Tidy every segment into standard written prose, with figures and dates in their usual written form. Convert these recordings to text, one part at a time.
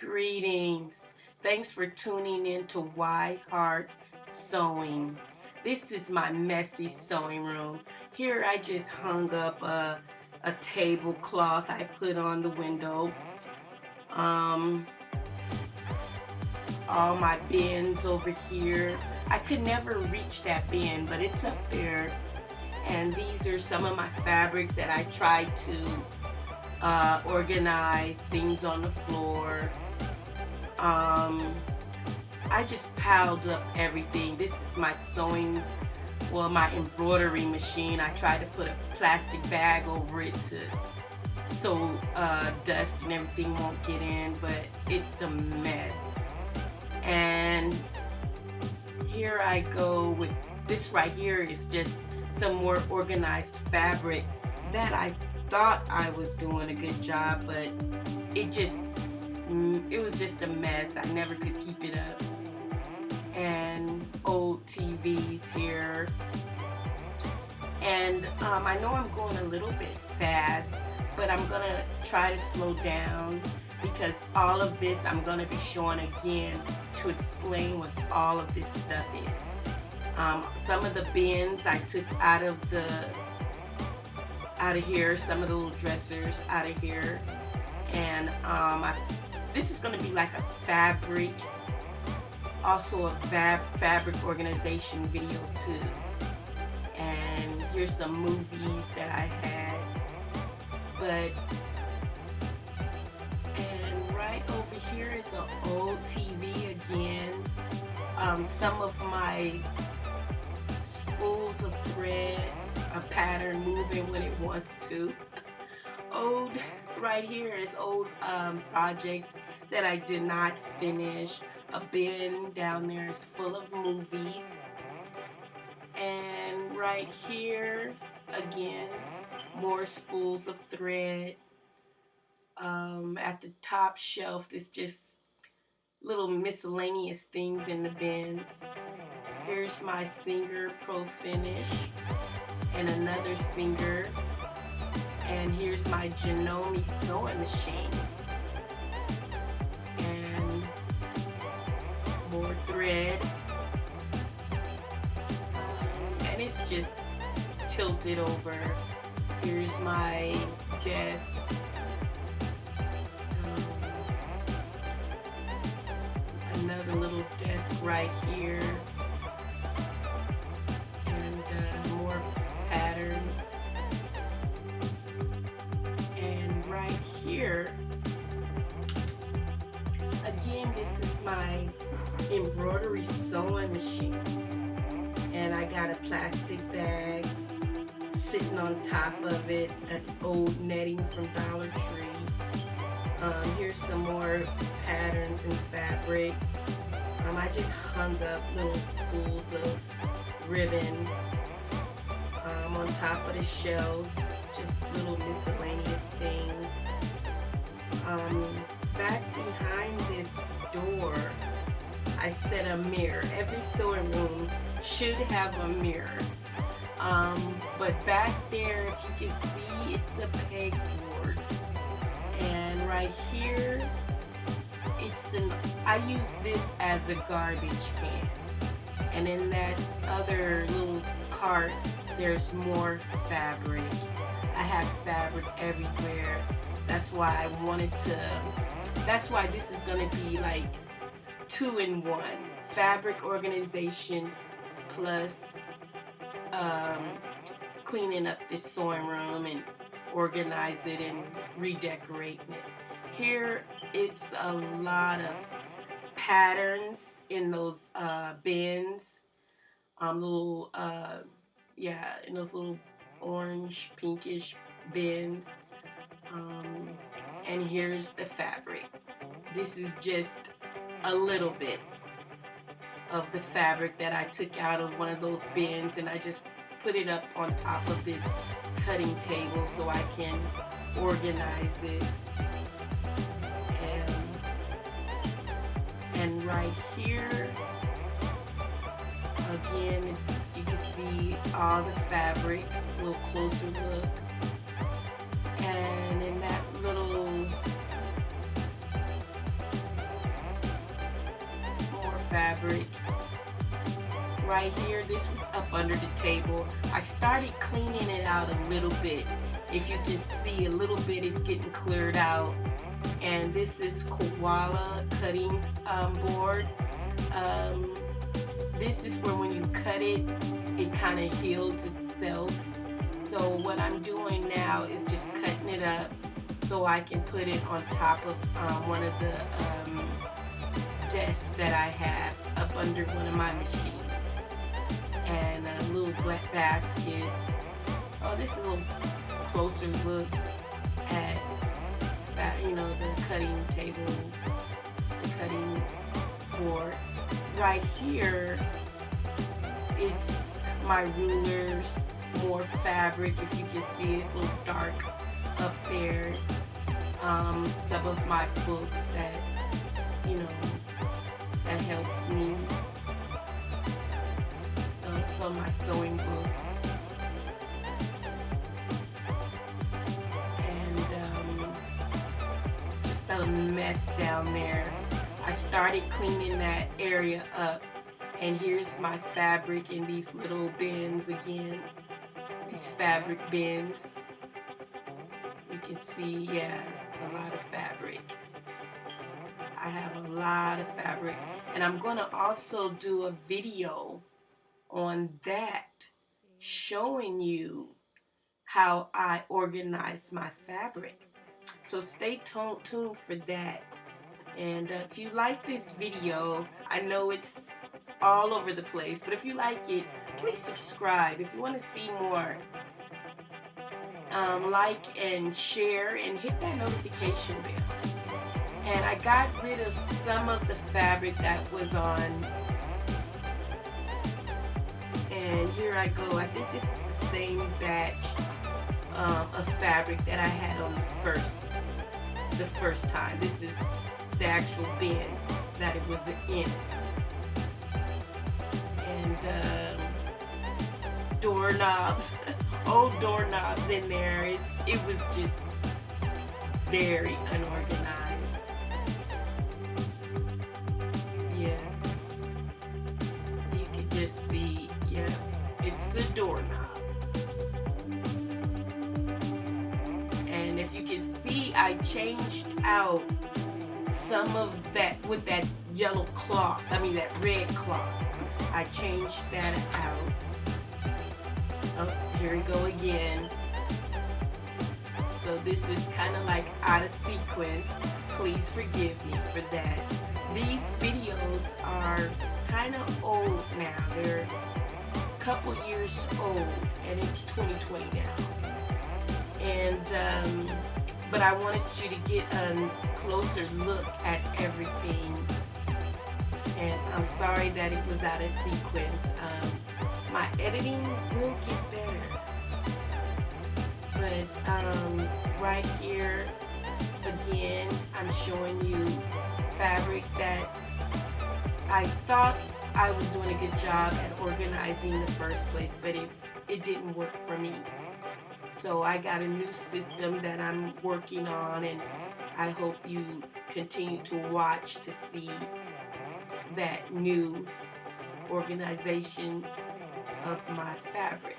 Greetings. Thanks for tuning in to Why Heart Sewing. This is my messy sewing room. Here I just hung up a tablecloth I put on the window. All my bins over here. I could never reach that bin, but it's up there. And these are some of my fabrics that I tried to organize, things on the floor. I just piled up everything. This is my my embroidery machine. I tried to put a plastic bag over it so dust and everything won't get in, but it's a mess. And here I go with this right here is just some more organized fabric that I thought I was doing a good job, but it was just a mess. I never could keep it up. And old TVs here. And I know I'm going a little bit fast, but I'm gonna try to slow down because all of this I'm gonna be showing again to explain what all of this stuff is. Some of the bins I took out of here, some of the little dressers out of here, and this is going to be like a fabric, also a fabric organization video too. And here's some movies that I had, and right over here is an old TV again. Some of my spools of thread, a pattern moving when it wants to. Right here is old projects that I did not finish. A bin down there is full of movies. And right here, again, more spools of thread. At the top shelf, there's just little miscellaneous things in the bins. Here's my Singer Pro Finish and another Singer. And here's my Janome sewing machine. And more thread. And it's just tilted over. Here's my desk. Another little desk right here. And more patterns. And right here, again, this is my embroidery sewing machine. And I got a plastic bag sitting on top of it, an old netting from Dollar Tree. Here's some more patterns and fabric. I just hung up little spools of ribbon on top of the shelves, just little miscellaneous things. Back behind this door, I set a mirror. Every sewing room should have a mirror. But back there, if you can see, it's a pegboard. And right here, I use this as a garbage can. And in that other little cart, there's more fabric. I have fabric everywhere. That's why this is gonna be like 2-in-1. Fabric organization plus cleaning up this sewing room and organize it and redecorating it. Here it's a lot of patterns in those bins, in those little orange pinkish bins. And here's the fabric. This is just a little bit of the fabric that I took out of one of those bins, and I just put it up on top of this cutting table so I can organize it. And right here, again, you can see all the fabric, a little closer look. And in that little fabric. Right here, this was up under the table. I started cleaning it out a little bit. If you can see, a little bit is getting cleared out. And this is koala cutting board. This is where when you cut it, it kind of heals itself. So what I'm doing now is just cutting it up so I can put it on top of one of the desks that I have up under one of my machines. And a little black basket. Oh, this is a little closer look at the cutting table, the cutting board. Right here, it's my rulers, more fabric. If you can see, it's a little dark up there. Some of my books that that helps me. So my sewing books. Just a mess down there. I started cleaning that area up, and here's my fabric in these little bins again. These fabric bins. You can see, yeah, a lot of fabric. I have a lot of fabric, and I'm going to also do a video on that, showing you how I organize my fabric. So stay tuned for that. And if you like this video, I know it's all over the place, but if you like it, please subscribe. If you want to see more, like and share and hit that notification bell. And I got rid of some of the fabric that was on. And here I go. I think this is the same batch of fabric that I had on the first time. This is the actual bin that it was in. And doorknobs, old doorknobs in there. It was just very unorganized. Yeah. You could just see, yeah, it's a doorknob. And if you can see, I changed out some of that with that yellow cloth, that red cloth. I changed that out. Oh, here we go again. So this is kind of like out of sequence. Please forgive me for that. These videos are kind of old now. They're a couple years old, and it's 2020 now. And but I wanted you to get a closer look at everything. And I'm sorry that it was out of sequence. My editing will get better. But right here, again, I'm showing you fabric that I thought I was doing a good job at organizing in the first place, but it didn't work for me. So I got a new system that I'm working on, and I hope you continue to watch to see that new organization of my fabric.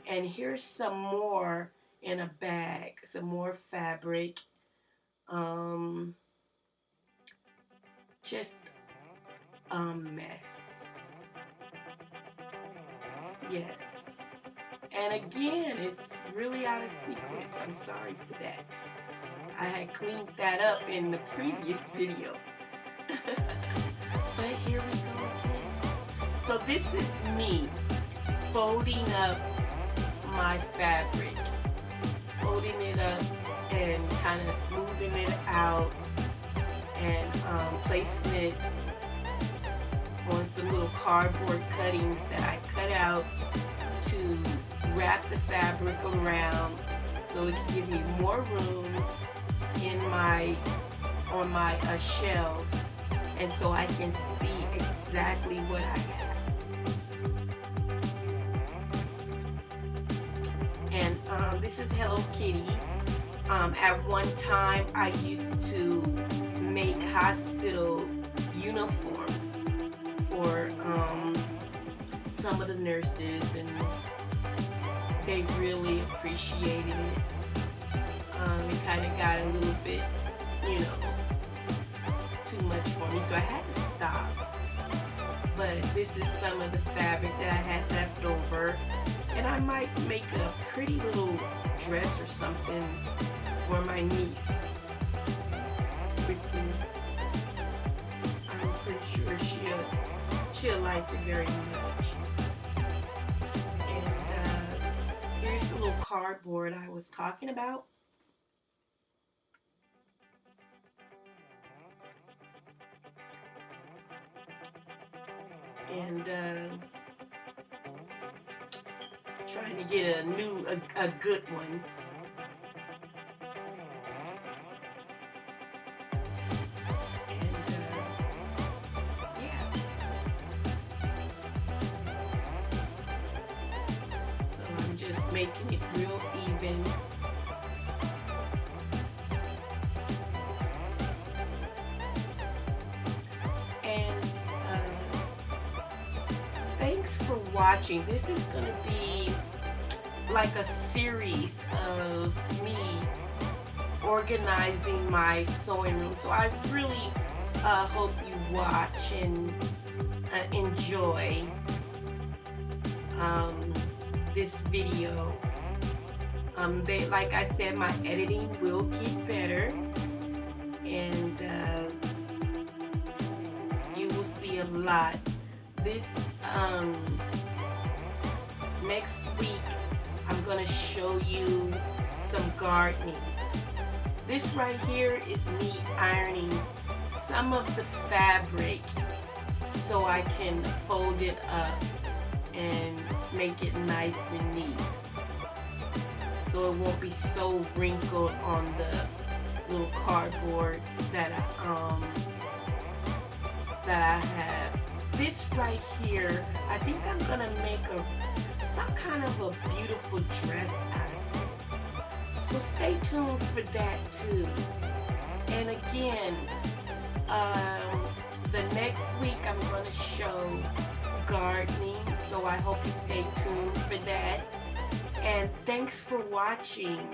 And here's some more in a bag, some more fabric. Just a mess. Yes. And again, it's really out of sequence. I'm sorry for that. I had cleaned that up in the previous video. But here we go again. So this is me folding up my fabric. Folding it up and kind of smoothing it out and placing it on some little cardboard cuttings that I cut out to wrap the fabric around so it can give me more room on my shelves, and so I can see exactly what I have. And this is Hello Kitty. At one time I used to make hospital uniforms some of the nurses, and they really appreciated it. It kind of got a little bit, you know, too much for me, so I had to stop. But this is some of the fabric that I had left over, and I might make a pretty little dress or something for my niece with this. I'm pretty sure she'll like it very much. And here's the little cardboard I was talking about. And trying to get a good one. And yeah. So I'm just making it real even. Thanks for watching. This is going to be like a series of me organizing my sewing room. So I really hope you watch and enjoy this video. Like I said, my editing will get better, and you will see a lot. This next week I'm gonna show you some gardening. This right here is me ironing some of the fabric so I can fold it up and make it nice and neat, so it won't be so wrinkled on the little cardboard that I have. This right here, I think I'm gonna make some kind of a beautiful dress out of this. So stay tuned for that too. And again, the next week I'm gonna show gardening, so I hope you stay tuned for that. And thanks for watching.